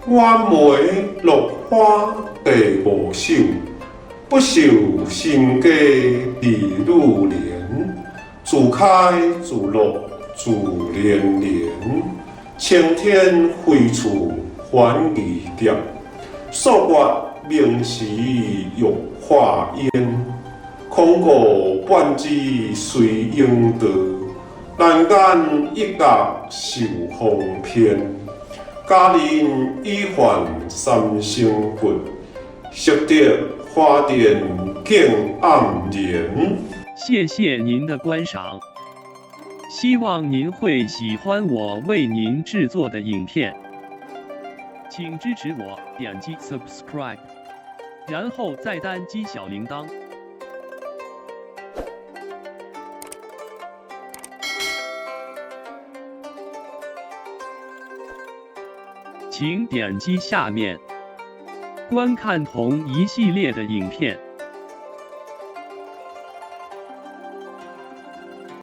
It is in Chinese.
弯眉落花地无秀，不受心机地女怜。自开自落自连连，青天飞处还疑蝶。朔月明时欲化烟，空谷半枝随应得。人间一觉受风偏，佳人已换三生骨。识得花钿更黯然。谢谢您的观赏，希望您会喜欢我为您制作的影片，请支持我，点击 subscribe， 然后再单击小铃铛。请点击下面观看同一系列的影片。